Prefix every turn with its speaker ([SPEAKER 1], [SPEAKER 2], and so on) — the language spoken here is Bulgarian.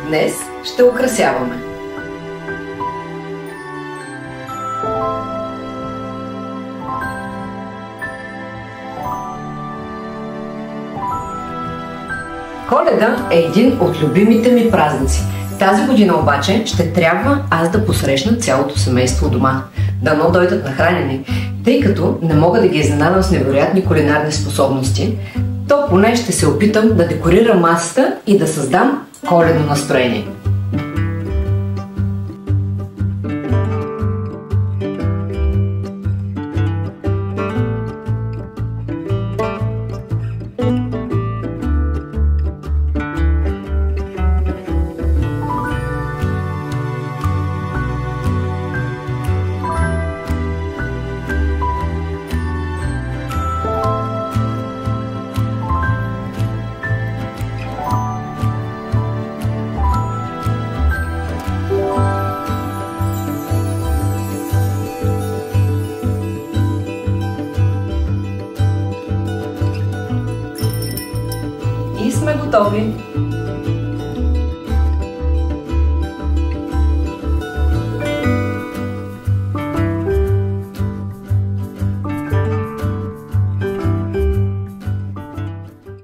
[SPEAKER 1] Днес ще украсяваме. Коледа е един от любимите ми празници. Тази година обаче ще трябва аз да посрещна цялото семейство у дома. Дано дойдат нахранени, тъй като не мога да ги изненадам с невероятни кулинарни способности, то поне ще се опитам да декорирам масата и да създам коледно настроение. И сме готови!